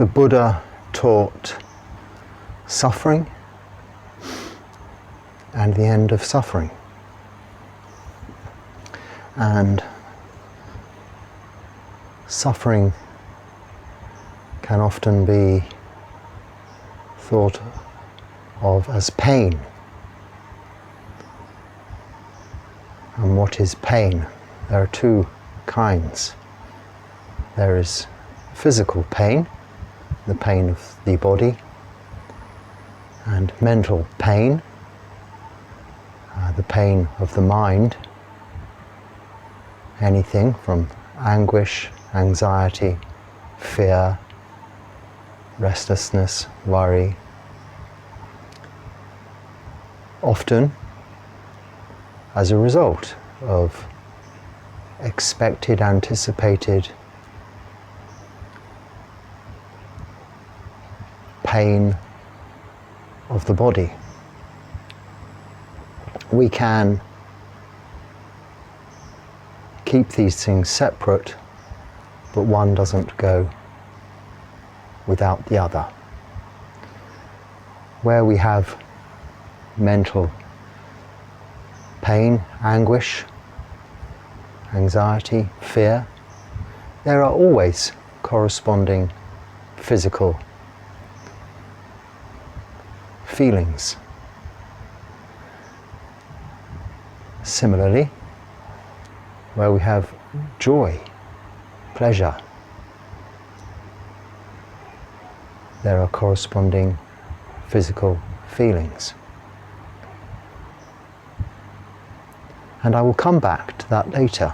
the Buddha taught suffering and the end of suffering. And suffering can often be thought of as pain. And what is pain? There are two kinds. There is physical pain, the pain of the body, and mental pain, the pain of the mind, anything from anguish, anxiety, fear, restlessness, worry. Often as a result of expected, anticipated pain of the body. We can keep these things separate, but one doesn't go without the other. Where we have mental pain, anguish, anxiety, fear, there are always corresponding physical feelings. Similarly, where we have joy, pleasure, there are corresponding physical feelings. And I will come back to that later,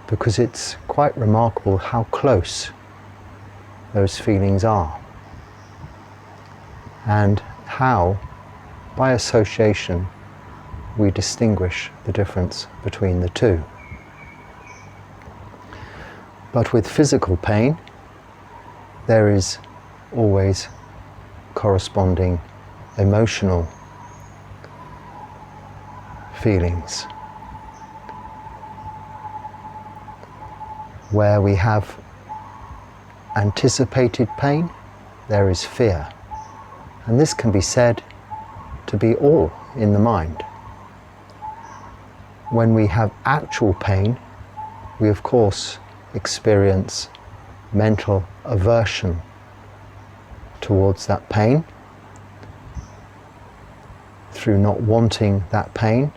because it's quite remarkable how close those feelings are, and how, by association, we distinguish the difference between the two. But with physical pain, there is always corresponding emotional feelings. Where we have anticipated pain, there is fear. And this can be said to be all in the mind. When we have actual pain, we of course experience mental aversion towards that pain through not wanting that pain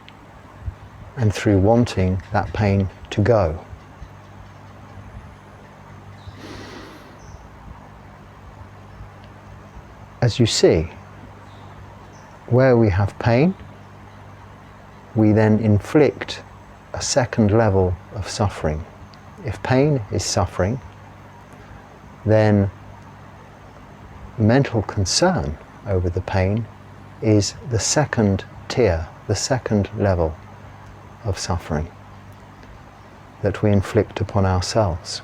and through wanting that pain to go. As you see, where we have pain, we then inflict a second level of suffering. If pain is suffering, then mental concern over the pain is the second tier, the second level of suffering that we inflict upon ourselves.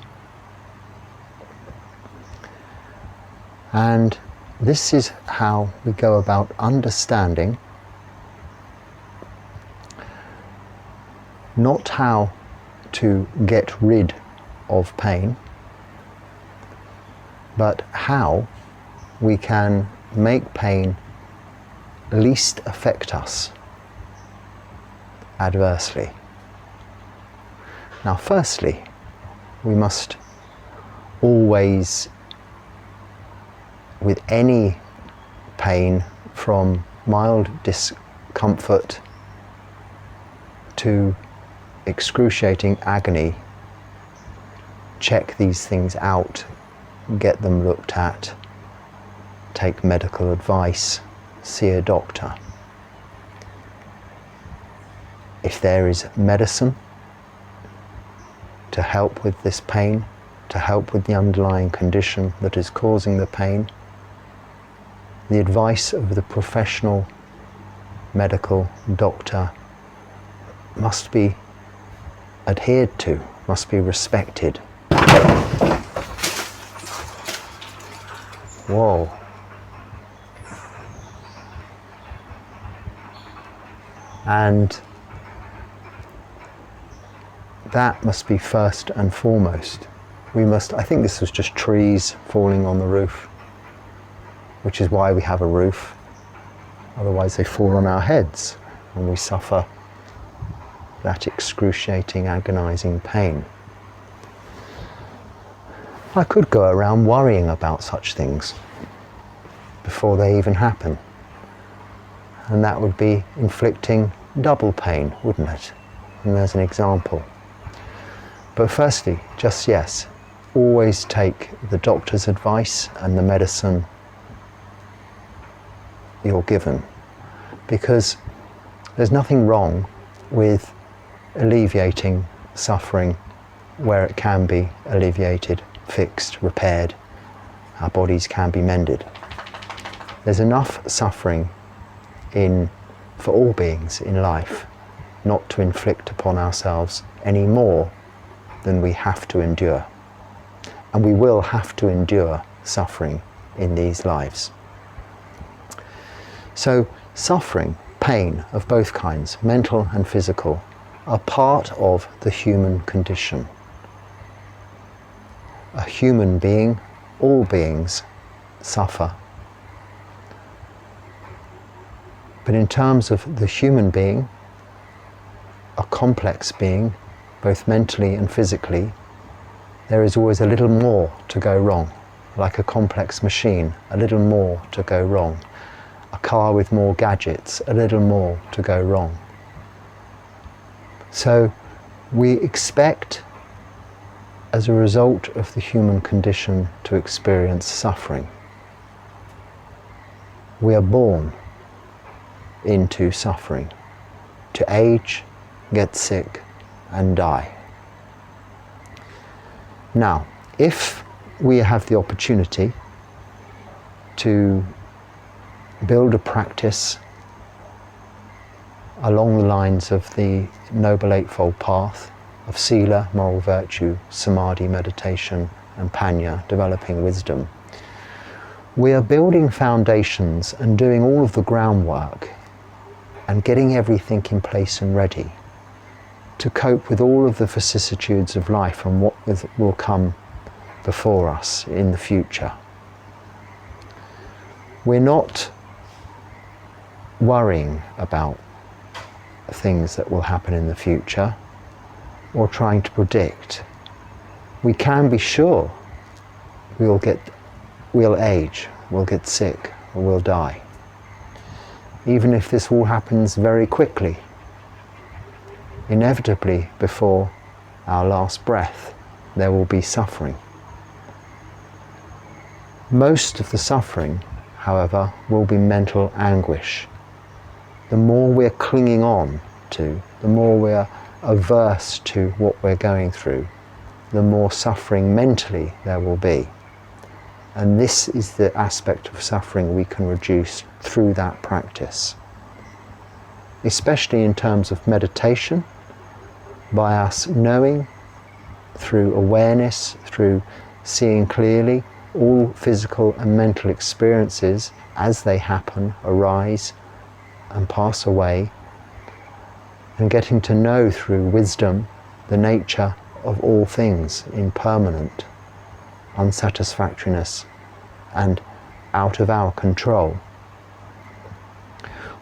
And this is how we go about understanding not how to get rid of pain, but how we can make pain least affect us adversely. Now, firstly, we must always, with any pain from mild discomfort to excruciating agony, check these things out, get them looked at, take medical advice, see a doctor. If there is medicine to help with this pain, to help with the underlying condition that is causing the pain, the advice of the professional medical doctor must be adhered to, must be respected. Whoa. And that must be first and foremost. I think this was just trees falling on the roof, which is why we have a roof. Otherwise they fall on our heads and we suffer that excruciating, agonizing pain. I could go around worrying about such things before they even happen. And that would be inflicting double pain, wouldn't it? And there's an example. But firstly, just yes, always take the doctor's advice and the medicine you're given, because there's nothing wrong with alleviating suffering where it can be alleviated, fixed, repaired. Our bodies can be mended. There's enough suffering for all beings in life not to inflict upon ourselves any more than we have to endure. And we will have to endure suffering in these lives. So suffering, pain of both kinds, mental and physical, are part of the human condition. A human being, all beings, suffer. But in terms of the human being, a complex being, both mentally and physically, there is always a little more to go wrong. Like a complex machine, a little more to go wrong. A car with more gadgets, a little more to go wrong. So we expect, as a result of the human condition, to experience suffering. We are born into suffering, to age, get sick, and die. Now, if we have the opportunity to build a practice along the lines of the Noble Eightfold Path of Sila, moral virtue, Samadhi, meditation, and Panya, developing wisdom, we are building foundations and doing all of the groundwork and getting everything in place and ready to cope with all of the vicissitudes of life and what will come before us in the future. We're not worrying about things that will happen in the future or trying to predict. We can be sure we'll age, we'll get sick, or we'll die. Even if this all happens very quickly, inevitably before our last breath, there will be suffering. Most of the suffering, however, will be mental anguish. The more we're clinging on to, the more we're averse to what we're going through, the more suffering mentally there will be. And this is the aspect of suffering we can reduce through that practice. Especially in terms of meditation, by us knowing through awareness, through seeing clearly, all physical and mental experiences as they happen, arise and pass away, and getting to know through wisdom the nature of all things, impermanent, unsatisfactoriness, and out of our control.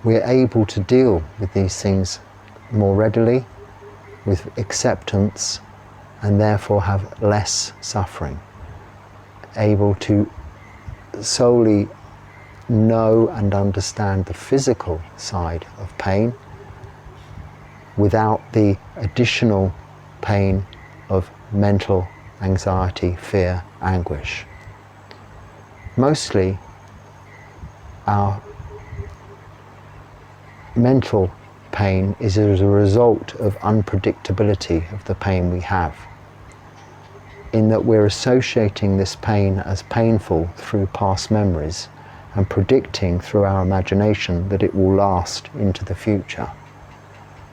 We're able to deal with these things more readily, with acceptance, and therefore have less suffering. Able to solely know and understand the physical side of pain without the additional pain of mental anxiety, fear, anguish. Mostly our mental pain is as a result of unpredictability of the pain we have, in that we're associating this pain as painful through past memories and predicting through our imagination that it will last into the future.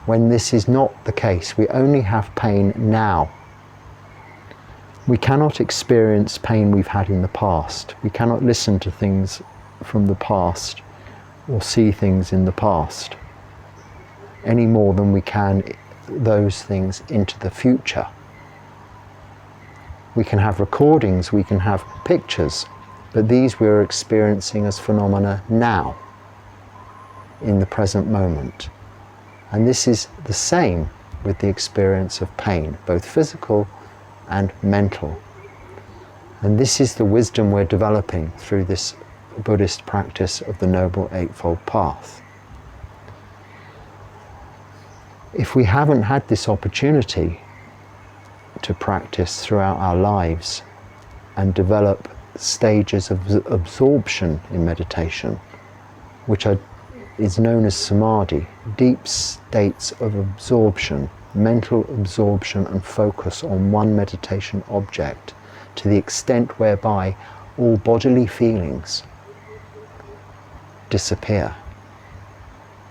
When this is not the case, we only have pain now. We cannot experience pain we've had in the past. We cannot listen to things from the past or see things in the past any more than we can those things into the future. We can have recordings, we can have pictures, but these we're experiencing as phenomena now, in the present moment. And this is the same with the experience of pain, both physical and mental. And this is the wisdom we're developing through this Buddhist practice of the Noble Eightfold Path. If we haven't had this opportunity to practice throughout our lives and develop stages of absorption in meditation, which is known as samadhi, deep states of absorption, mental absorption and focus on one meditation object, to the extent whereby all bodily feelings disappear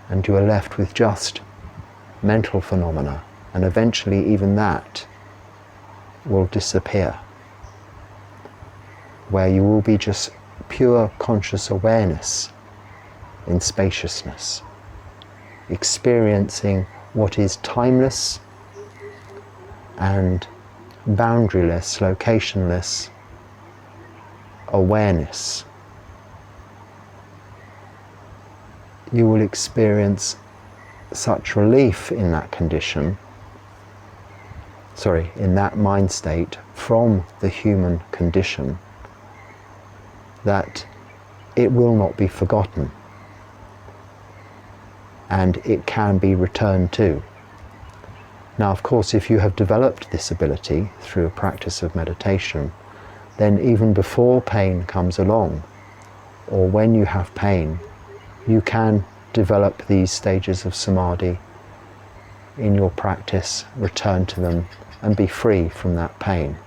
and you are left with just mental phenomena, and eventually even that will disappear, where you will be just pure conscious awareness in spaciousness, experiencing what is timeless and boundaryless, locationless awareness. You will experience such relief in that condition, in that mind state from the human condition, that it will not be forgotten and it can be returned to. Now, of course, if you have developed this ability through a practice of meditation, then even before pain comes along, or when you have pain, you can develop these stages of samadhi in your practice, return to them, and be free from that pain.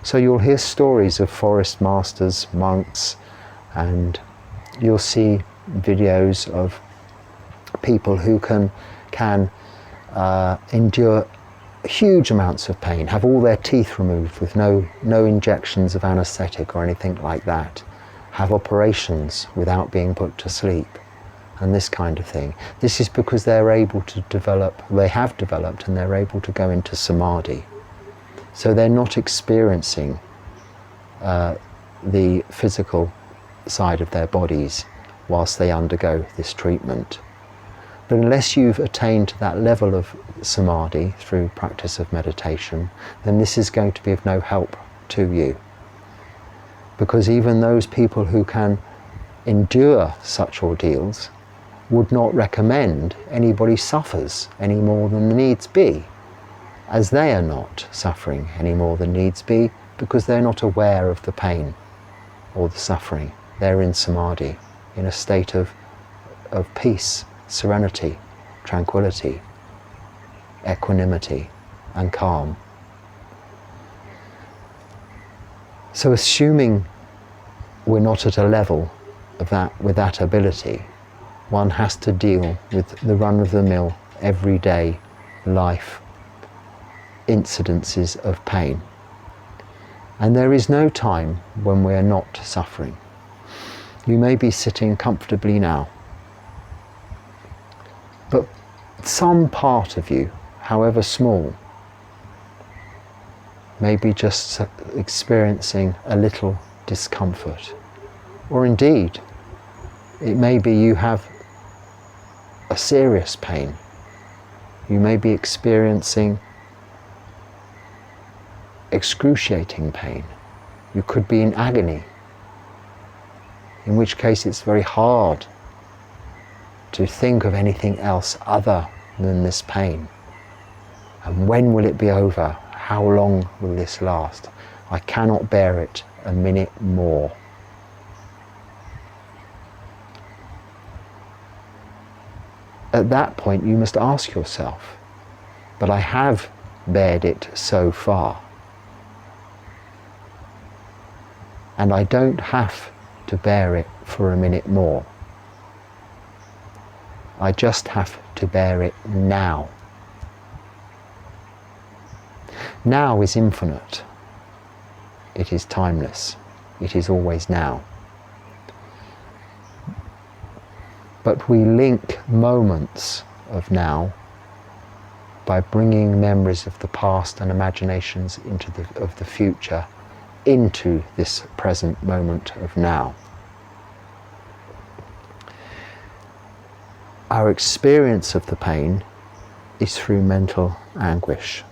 So you'll hear stories of forest masters, monks, and you'll see videos of people who can endure huge amounts of pain, have all their teeth removed with no injections of anesthetic or anything like that, have operations without being put to sleep, and this kind of thing. This is because they're able to develop, they have developed, and they're able to go into samadhi. So they're not experiencing the physical side of their bodies whilst they undergo this treatment. But unless you've attained to that level of samadhi through practice of meditation, then this is going to be of no help to you. Because even those people who can endure such ordeals would not recommend anybody suffers any more than needs be, as they are not suffering any more than needs be, because they're not aware of the pain or the suffering. They're in samadhi, in a state of peace, serenity, tranquility, equanimity, and calm. So assuming we're not at a level of that, with that ability, one has to deal with the run-of-the-mill, everyday life incidences of pain. And there is no time when we are not suffering. You may be sitting comfortably now, but some part of you, however small, may be just experiencing a little discomfort. Or indeed, it may be you have a serious pain. You may be experiencing excruciating pain. You could be in agony, in which case it's very hard to think of anything else other than this pain. And when will it be over? How long will this last? I cannot bear it a minute more. At that point you must ask yourself, but I have bared it so far, and I don't have to bear it for a minute more. I just have to bear it now. Now is infinite. It is timeless. It is always now. But we link moments of now by bringing memories of the past and imaginations of the future into this present moment of now. Our experience of the pain is through mental anguish.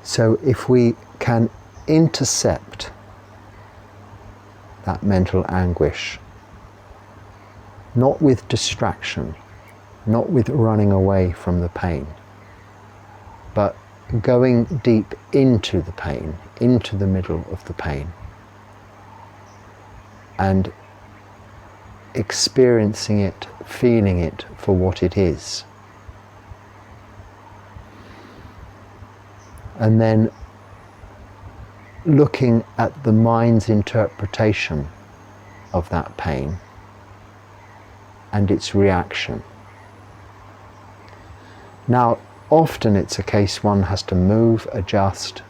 So if we can intercept that mental anguish, not with distraction, not with running away from the pain, but going deep into the pain, into the middle of the pain, and experiencing it, feeling it for what it is. And then looking at the mind's interpretation of that pain and its reaction. Now, often it's a case one has to move, adjust,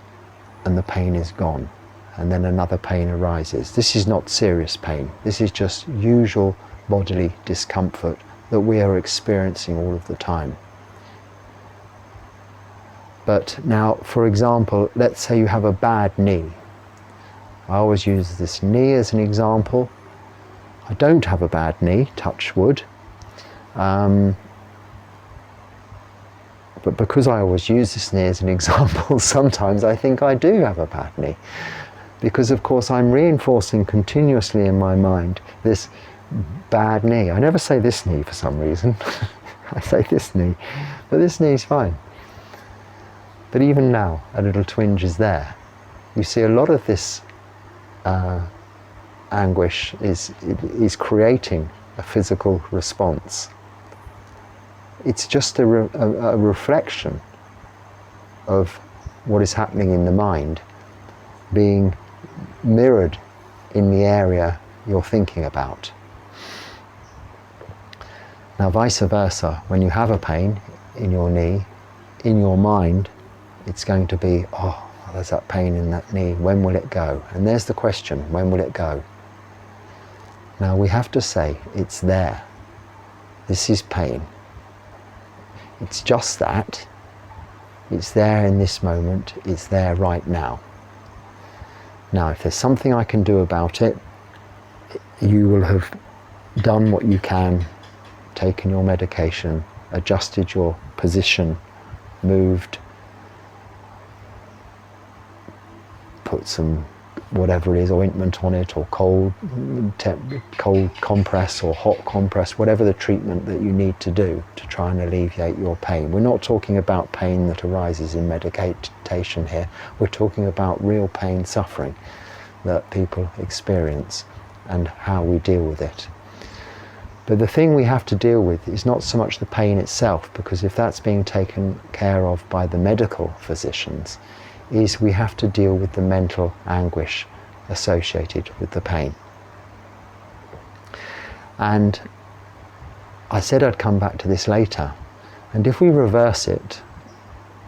and the pain is gone, and then another pain arises. This is not serious pain. This is just usual bodily discomfort that we are experiencing all of the time. But now, for example, let's say you have a bad knee. I always use this knee as an example. I don't have a bad knee, touch wood. But because I always use this knee as an example, sometimes I think I do have a bad knee. Because of course I'm reinforcing continuously in my mind this bad knee. I never say this knee for some reason. I say this knee, but this knee is fine. But even now, a little twinge is there. You see, a lot of this anguish is creating a physical response. It's just a reflection of what is happening in the mind being mirrored in the area you're thinking about. Now, vice versa, when you have a pain in your knee, in your mind, it's going to be, oh, there's that pain in that knee, when will it go? And there's the question, when will it go? Now we have to say, it's there. This is pain. It's just that. It's there in this moment. It's there right now. Now, if there's something I can do about it, you will have done what you can, taken your medication, adjusted your position, moved, put some whatever it is, ointment on it, or cold compress or hot compress, whatever the treatment that you need to do to try and alleviate your pain. We're not talking about pain that arises in medication here. We're talking about real pain, suffering that people experience and how we deal with it. But the thing we have to deal with is not so much the pain itself, because if that's being taken care of by the medical physicians, is we have to deal with the mental anguish associated with the pain. And I said I'd come back to this later. And if we reverse it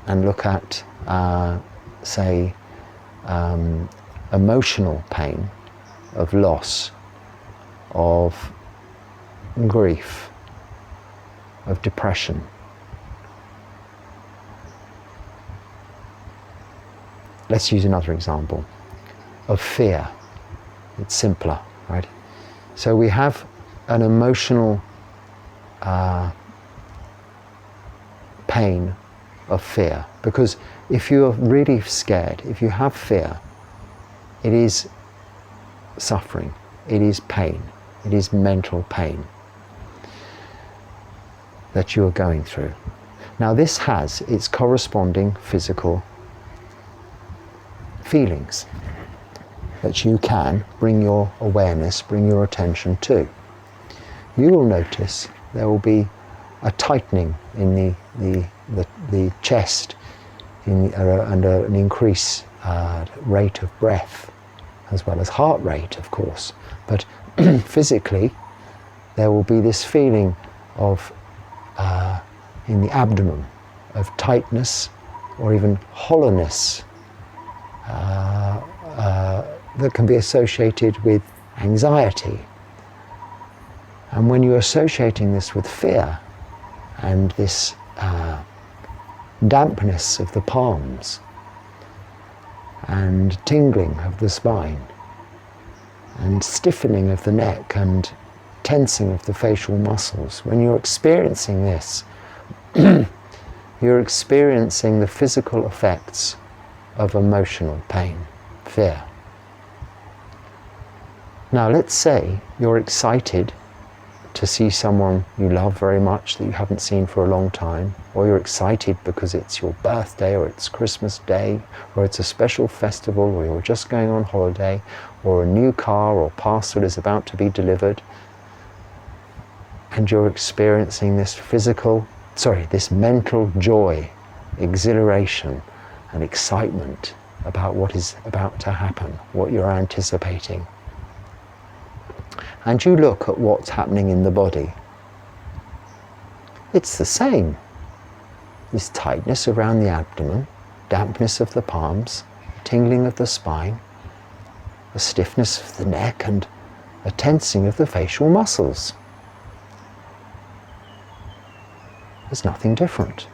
and look at, say, emotional pain of loss, of grief, of depression, let's use another example of fear. It's simpler, right? So we have an emotional pain of fear, because if you're really scared, if you have fear, it is suffering, it is pain, it is mental pain that you are going through. Now this has its corresponding physical feelings that you can bring your awareness, bring your attention to. You will notice there will be a tightening in the chest and an increased rate of breath, as well as heart rate, of course. But physically, there will be this feeling of in the abdomen of tightness or even hollowness that can be associated with anxiety. And when you're associating this with fear, and this dampness of the palms and tingling of the spine and stiffening of the neck and tensing of the facial muscles. When you're experiencing this, you're experiencing the physical effects of emotional pain, fear. Now let's say you're excited to see someone you love very much that you haven't seen for a long time, or you're excited because it's your birthday, or it's Christmas Day, or it's a special festival, or you're just going on holiday, or a new car or parcel is about to be delivered, and you're experiencing this this mental joy, exhilaration and excitement about what is about to happen, what you're anticipating. And you look at what's happening in the body. It's the same. This tightness around the abdomen, dampness of the palms, tingling of the spine, a stiffness of the neck and a tensing of the facial muscles. There's nothing different.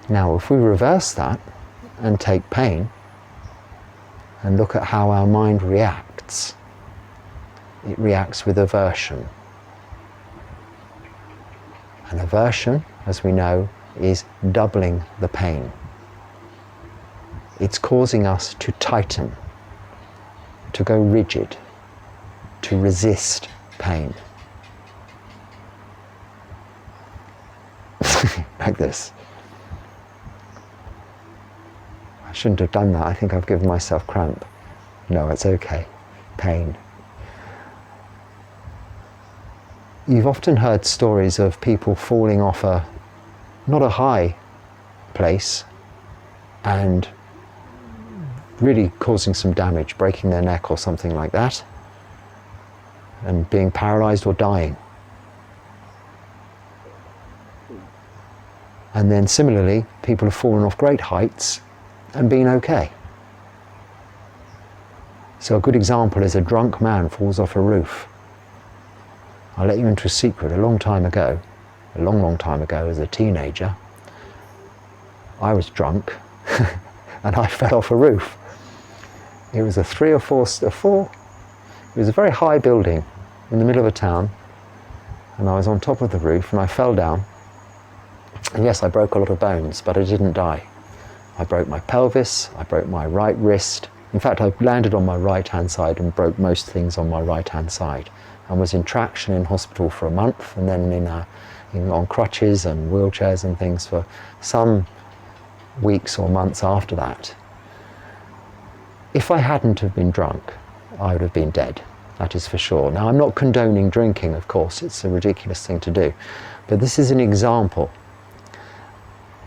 Now, if we reverse that and take pain and look at how our mind reacts, it reacts with aversion. And aversion, as we know, is doubling the pain. It's causing us to tighten, to go rigid, to resist pain. Like this. I shouldn't have done that. I think I've given myself cramp. No, it's okay. Pain. You've often heard stories of people falling off not a high place, and really causing some damage, breaking their neck or something like that, and being paralyzed or dying. And then similarly, people have fallen off great heights and been okay. So a good example is a drunk man falls off a roof. I'll let you into a secret. A long time ago, as a teenager, I was drunk and I fell off a roof. It was a it was a very high building in the middle of a town, and I was on top of the roof and I fell down. And yes, I broke a lot of bones, but I didn't die. I broke my pelvis, I broke my right wrist. In fact, I landed on my right-hand side and broke most things on my right-hand side, and was in traction in hospital for a month, and then on crutches and wheelchairs and things for some weeks or months after that. If I hadn't have been drunk, I would have been dead, that is for sure. Now, I'm not condoning drinking, of course, it's a ridiculous thing to do, but this is an example.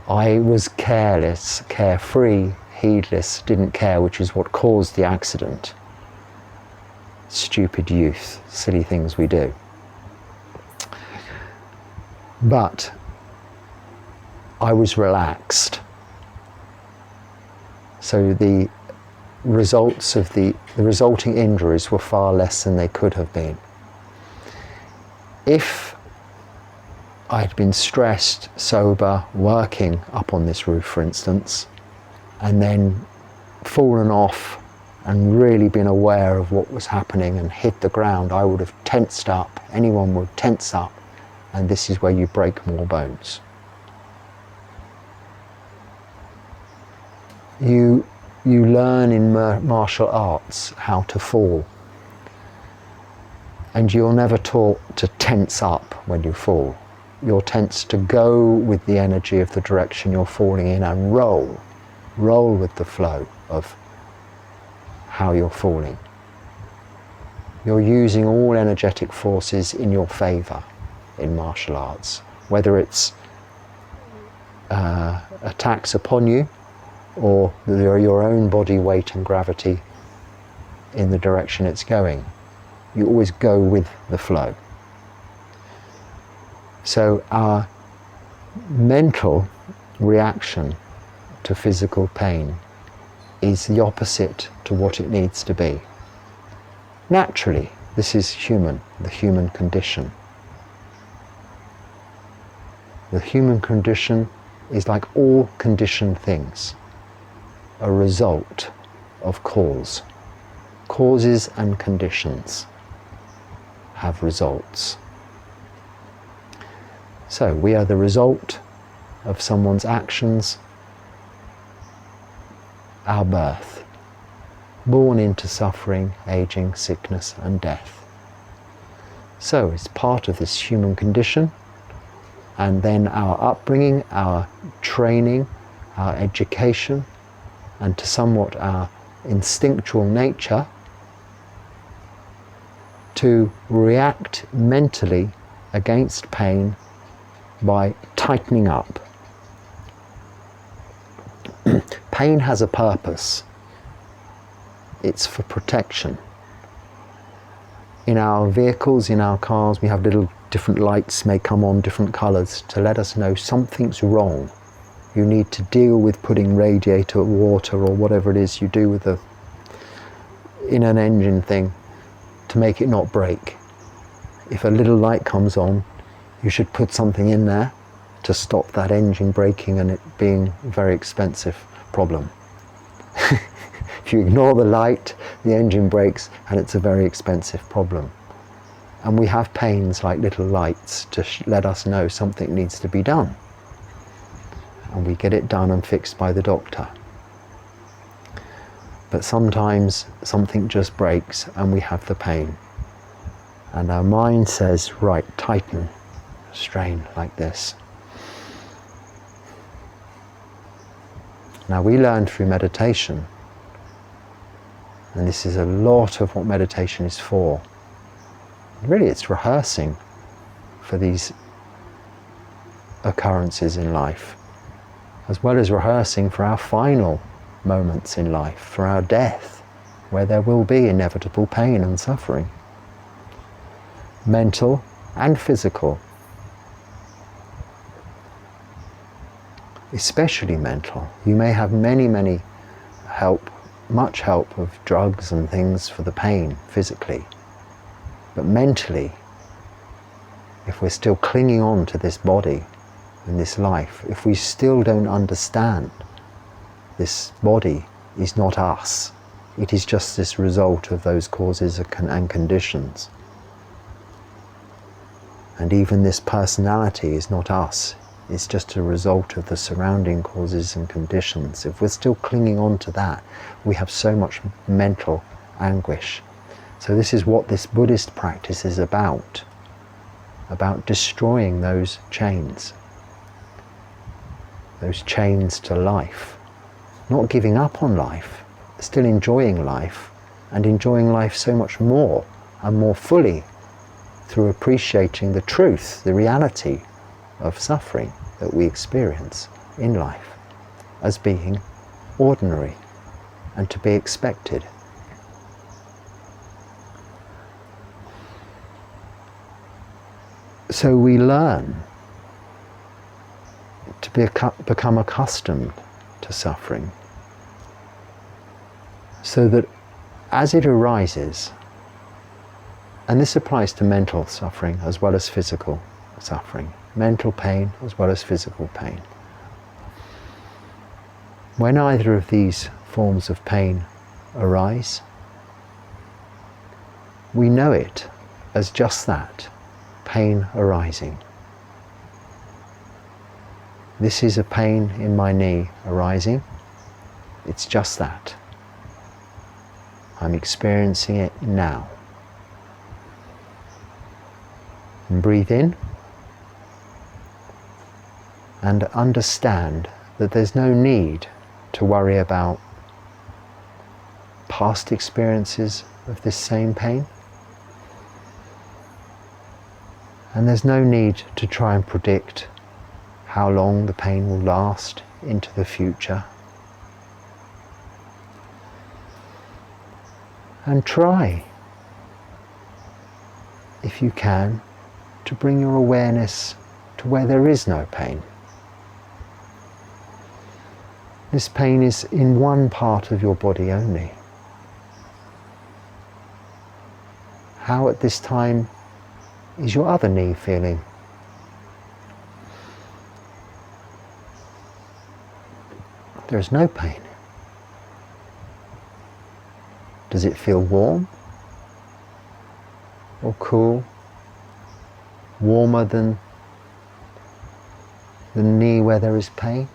I was careless, carefree, heedless, didn't care, which is what caused the accident. Stupid youth, silly things we do. But I was relaxed. So the results of the resulting injuries were far less than they could have been. If I'd been stressed, sober, working up on this roof, for instance, and then fallen off and really been aware of what was happening and hit the ground, I would have tensed up. Anyone would tense up, and this is where you break more bones. You learn in martial arts how to fall, and you're never taught to tense up when you fall. You're tense to go with the energy of the direction you're falling in and roll with the flow of how you're falling. You're using all energetic forces in your favor in martial arts, whether it's attacks upon you or your own body weight and gravity in the direction it's going. You always go with the flow. So our mental reaction to physical pain is the opposite to what it needs to be. Naturally, This is human, the human condition. The human condition is like all conditioned things, a result of cause. Causes and conditions have results. So we are the result of someone's actions, our birth, born into suffering, aging, sickness and death. So it's part of this human condition, and then our upbringing, our training, our education, and to somewhat our instinctual nature to react mentally against pain by tightening up. Pain has a purpose. It's for protection. In our vehicles, in our cars, we have little different lights may come on, different colours, to let us know something's wrong. You need to deal with putting radiator water or whatever it is you do with in an engine thing to make it not break. If a little light comes on, you should put something in there to stop that engine breaking and it being a very expensive problem. If you ignore the light, the engine breaks and it's a very expensive problem. And we have pains like little lights to let us know something needs to be done. And we get it done and fixed by the doctor. But sometimes something just breaks and we have the pain. And our mind says, right, tighten, strain like this. Now we learn through meditation, and this is a lot of what meditation is for. Really, it's rehearsing for these occurrences in life, as well as rehearsing for our final moments in life, for our death, where there will be inevitable pain and suffering, mental and physical, especially mental. You may have many much help of drugs and things for the pain physically, but mentally, if we're still clinging on to this body and this life, if we still don't understand this body is not us, it is just this result of those causes and conditions, and even this personality is not us, it's just a result of the surrounding causes and conditions. If we're still clinging on to that, we have so much mental anguish. So this is what this Buddhist practice is about destroying those chains to life, not giving up on life, still enjoying life, and enjoying life so much more and more fully through appreciating the truth, the reality of suffering that we experience in life as being ordinary and to be expected. So we learn to become accustomed to suffering, so that as it arises, and this applies to mental suffering as well as physical suffering, mental pain as well as physical pain. When either of these forms of pain arise, we know it as just that, pain arising. This is a pain in my knee arising. It's just that. I'm experiencing it now. And breathe in and understand that there's no need to worry about past experiences of this same pain. And there's no need to try and predict how long the pain will last into the future. And try, if you can, to bring your awareness to where there is no pain. This pain is in one part of your body only. How at this time is your other knee feeling? There is no pain. Does it feel warm or cool? Warmer than the knee where there is pain,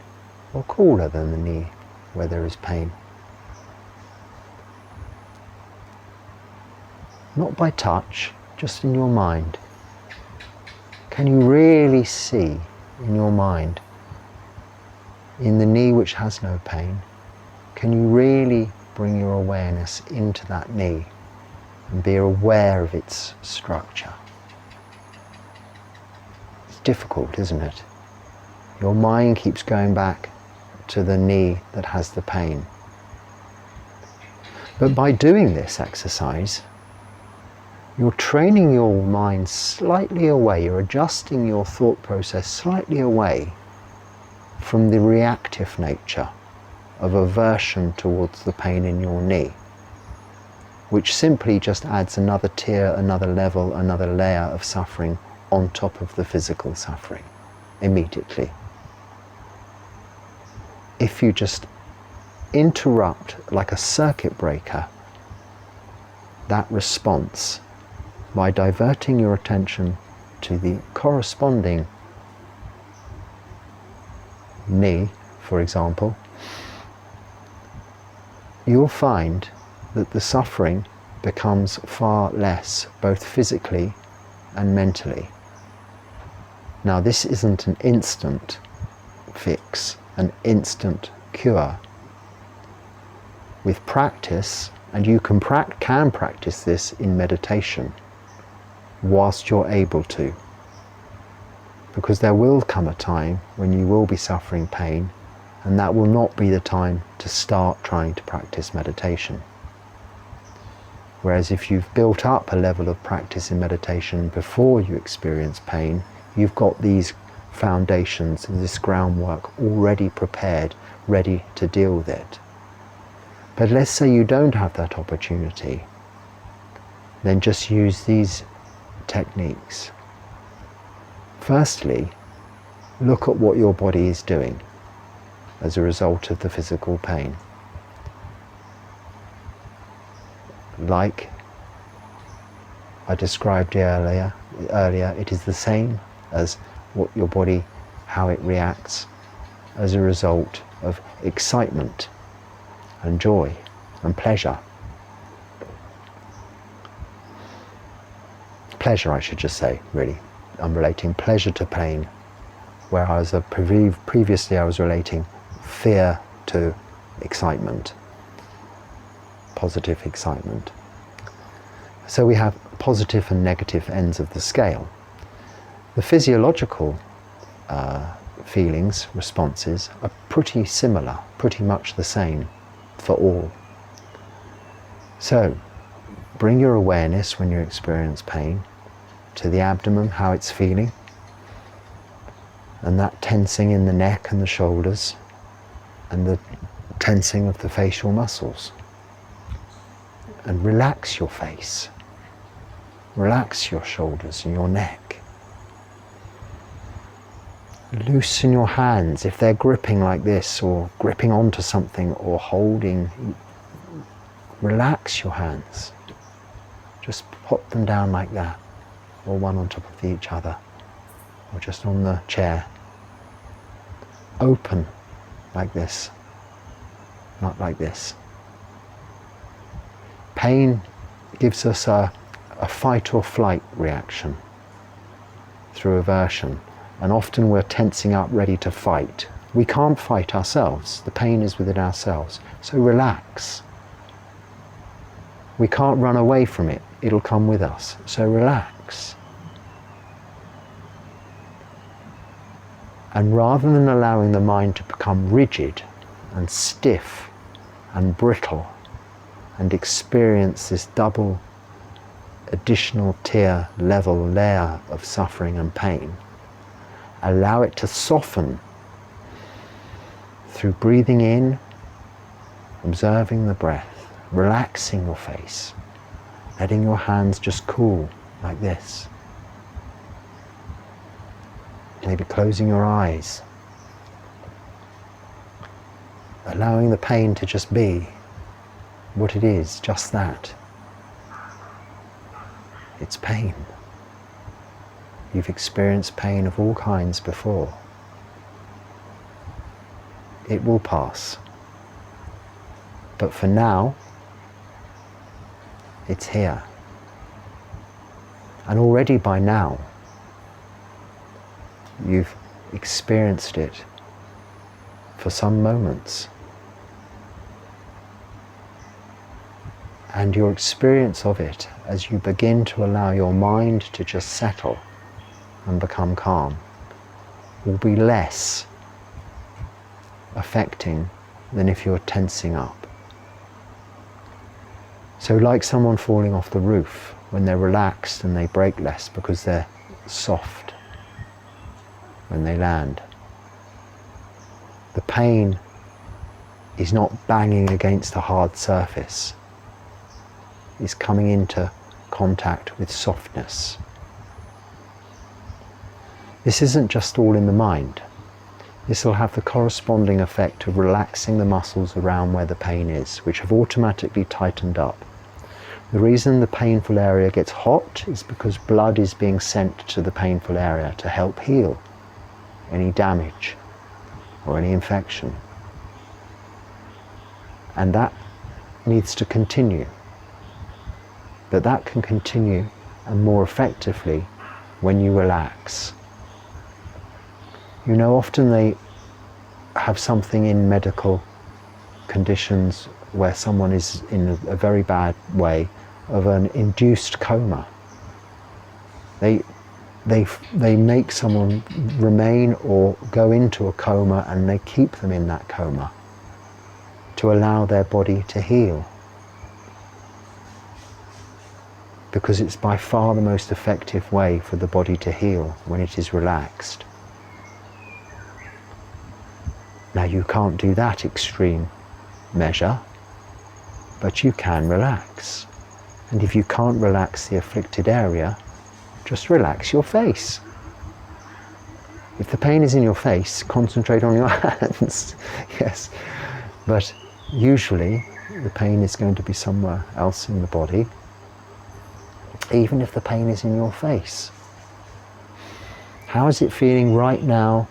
or cooler than the knee where there is pain? Not by touch, just in your mind. Can you really see in your mind, in the knee which has no pain, can you really bring your awareness into that knee and be aware of its structure? It's difficult, isn't it? Your mind keeps going back to the knee that has the pain. But by doing this exercise, you're training your mind slightly away, you're adjusting your thought process slightly away from the reactive nature of aversion towards the pain in your knee, which simply just adds another tier, another level, another layer of suffering on top of the physical suffering immediately. If you just interrupt, like a circuit breaker, that response by diverting your attention to the corresponding knee, for example, you'll find that the suffering becomes far less, both physically and mentally. Now, this isn't an instant fix, an instant cure. With practice, and you can practice this in meditation whilst you're able to, because there will come a time when you will be suffering pain, and that will not be the time to start trying to practice meditation. Whereas if you've built up a level of practice in meditation before you experience pain, you've got these foundations and this groundwork already prepared, ready to deal with it. But let's say you don't have that opportunity, then just use these techniques. Firstly, look at what your body is doing as a result of the physical pain. Like I described earlier, it is the same as what your body, how it reacts as a result of excitement and joy and pleasure. Pleasure, I should just say, really. I'm relating pleasure to pain, whereas previously I was relating fear to excitement, positive excitement. So we have positive and negative ends of the scale. The physiological feelings, responses, are pretty similar, pretty much the same for all. So bring your awareness when you experience pain to the abdomen, how it's feeling, and that tensing in the neck and the shoulders, and the tensing of the facial muscles. And relax your face, relax your shoulders and your neck. Loosen your hands if they're gripping like this, or gripping onto something, or holding. Relax your hands. Just pop them down like that, or one on top of each other, or just on the chair. Open like this, not like this. Pain gives us a fight or flight reaction through aversion, and often we're tensing up ready to fight. We can't fight ourselves, the pain is within ourselves, so relax. We can't run away from it, it'll come with us, so relax. And rather than allowing the mind to become rigid and stiff and brittle and experience this double additional tier, level, layer of suffering and pain, allow it to soften through breathing in, observing the breath, relaxing your face, letting your hands just cool like this. Maybe closing your eyes, allowing the pain to just be what it is, just that. It's pain. You've experienced pain of all kinds before. It will pass. But for now, it's here. And already by now, you've experienced it for some moments. And your experience of it, as you begin to allow your mind to just settle and become calm, will be less affecting than if you're tensing up. So like someone falling off the roof, when they're relaxed and they break less because they're soft when they land. The pain is not banging against a hard surface. It's coming into contact with softness. This isn't just all in the mind. This will have the corresponding effect of relaxing the muscles around where the pain is, which have automatically tightened up. The reason the painful area gets hot is because blood is being sent to the painful area to help heal any damage or any infection. And that needs to continue. But that can continue and more effectively when you relax. You know, often they have something in medical conditions where someone is in a very bad way of an induced coma. They make someone remain or go into a coma, and they keep them in that coma to allow their body to heal. Because it's by far the most effective way for the body to heal when it is relaxed. Now you can't do that extreme measure, but you can relax. And if you can't relax the afflicted area, just relax your face. If the pain is in your face, concentrate on your hands. Yes, but usually the pain is going to be somewhere else in the body, even if the pain is in your face. How is it feeling right now?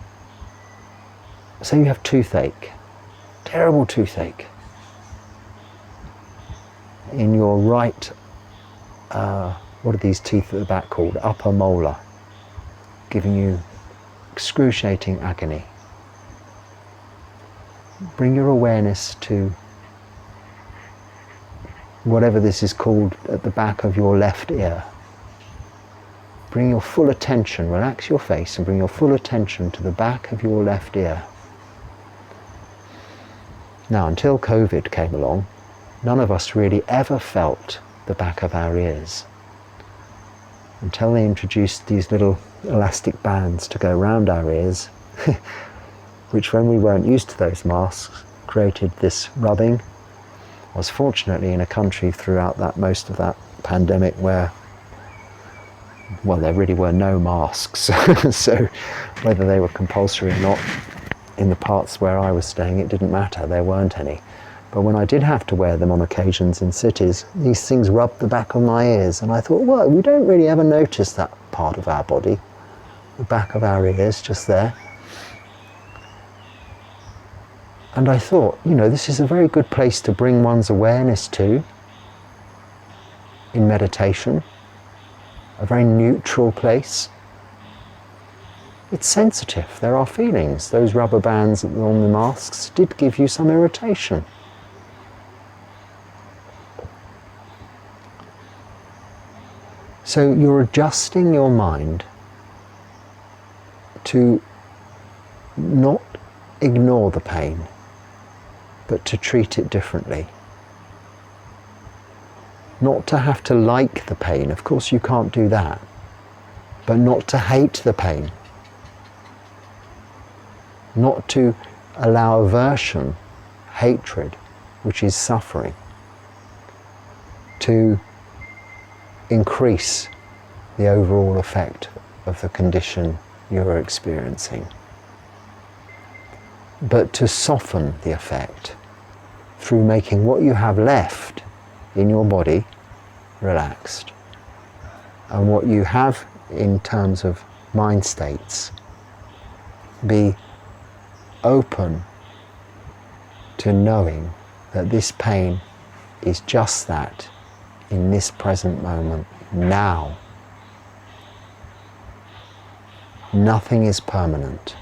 Say you have toothache, terrible toothache, in your right, what are these teeth at the back called? Upper molar, giving you excruciating agony. Bring your awareness to whatever this is called at the back of your left ear. Bring your full attention, relax your face and bring your full attention to the back of your left ear. Now, until COVID came along, none of us really ever felt the back of our ears. Until they introduced these little elastic bands to go round our ears, which when we weren't used to those masks, created this rubbing. I was fortunately in a country throughout most of that pandemic where, well, there really were no masks. So whether they were compulsory or not, in the parts where I was staying, it didn't matter, there weren't any. But when I did have to wear them on occasions in cities, these things rubbed the back of my ears, and I thought, well, we don't really ever notice that part of our body, the back of our ears, just there. And I thought, you know, this is a very good place to bring one's awareness to in meditation, a very neutral place. It's sensitive, there are feelings. Those rubber bands on the masks did give you some irritation. So you're adjusting your mind to not ignore the pain, but to treat it differently. Not to have to like the pain, of course you can't do that, but not to hate the pain. Not to allow aversion, hatred, which is suffering, to increase the overall effect of the condition you're experiencing, but to soften the effect through making what you have left in your body relaxed, and what you have in terms of mind states be open to knowing that this pain is just that in this present moment, now. Nothing is permanent.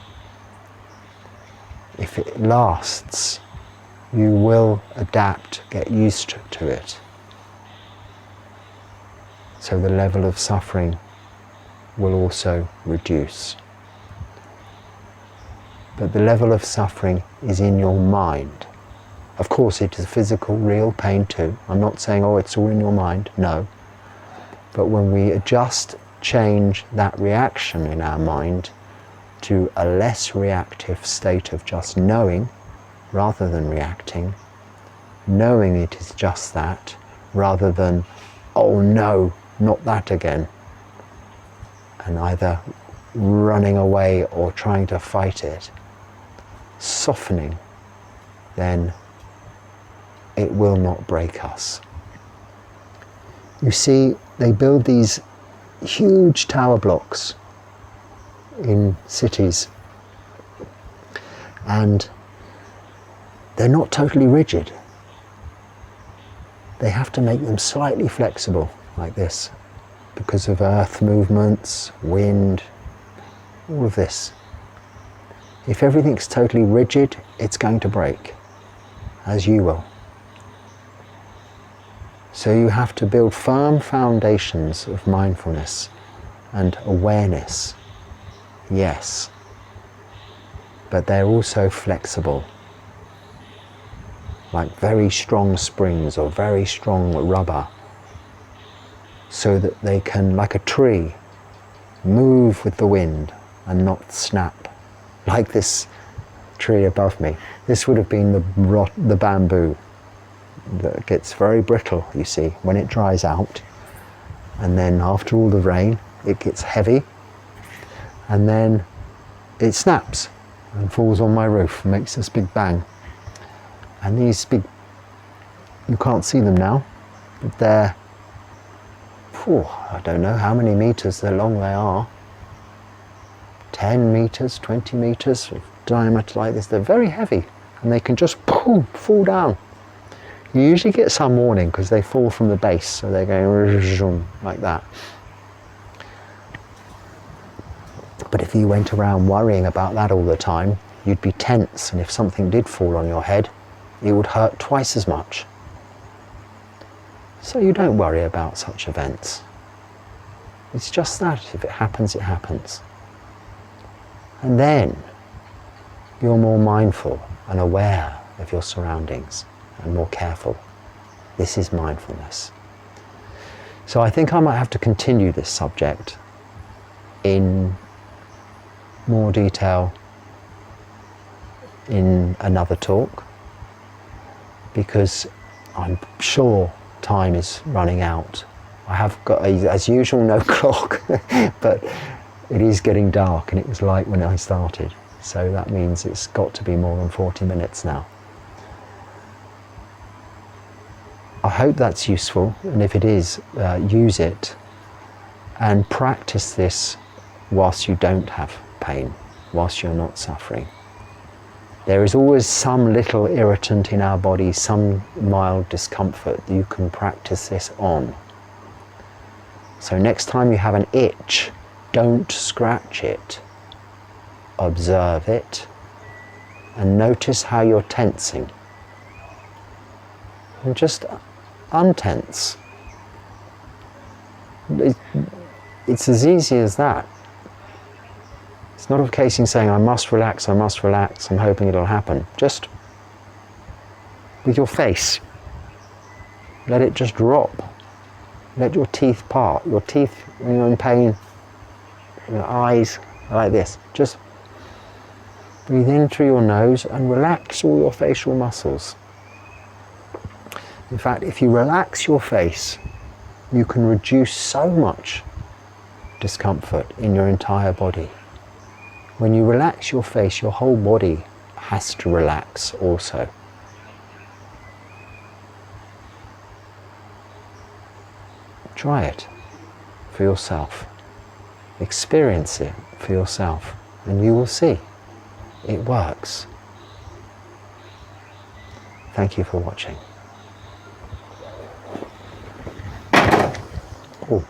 If it lasts, you will adapt, get used to it. So the level of suffering will also reduce. But the level of suffering is in your mind. Of course, it is physical, real pain too. I'm not saying, oh, it's all in your mind. No. But when we adjust, change that reaction in our mind to a less reactive state of just knowing rather than reacting, knowing it is just that rather than, oh no, not that again, and either running away or trying to fight it, softening, then it will not break us. You see, they build these huge tower blocks in cities, and they're not totally rigid. They have to make them slightly flexible, like this, because of earth movements, wind, all of this. If everything's totally rigid, it's going to break, as you will. So you have to build firm foundations of mindfulness and awareness, yes, but they're also flexible, like very strong springs or very strong rubber, so that they can, like a tree, move with the wind and not snap, like this tree above me. This would have been the bamboo that gets very brittle, you see, when it dries out, and then after all the rain it gets heavy, and then it snaps and falls on my roof and makes this big bang. And these big, you can't see them now, but they're, I don't know how many meters long they are, 10 meters, 20 meters of diameter like this. They're very heavy and they can just fall down. You usually get some warning because they fall from the base, so they're going like that. But if you went around worrying about that all the time, you'd be tense, and if something did fall on your head, it would hurt twice as much. So you don't worry about such events. It's just that, if it happens, it happens. And then you're more mindful and aware of your surroundings and more careful. This is mindfulness. So I think I might have to continue this subject in more detail in another talk, because I'm sure time is running out. I have got, as usual, no clock, but it is getting dark and it was light when I started. So that means it's got to be more than 40 minutes now. I hope that's useful, and if it is, use it and practice this whilst you don't have pain, whilst you're not suffering. There is always some little irritant in our body, some mild discomfort that you can practice this on. So next time you have an itch, don't scratch it. Observe it and notice how you're tensing. And just untense. It's as easy as that. It's not a case in saying, I must relax, I'm hoping it'll happen. Just with your face, let it just drop. Let your teeth part. Your teeth, when you're in pain, your eyes are like this. Just breathe in through your nose and relax all your facial muscles. In fact, if you relax your face, you can reduce so much discomfort in your entire body. When you relax your face, your whole body has to relax also. Try it for yourself. Experience it for yourself, and you will see it works. Thank you for watching. Oh.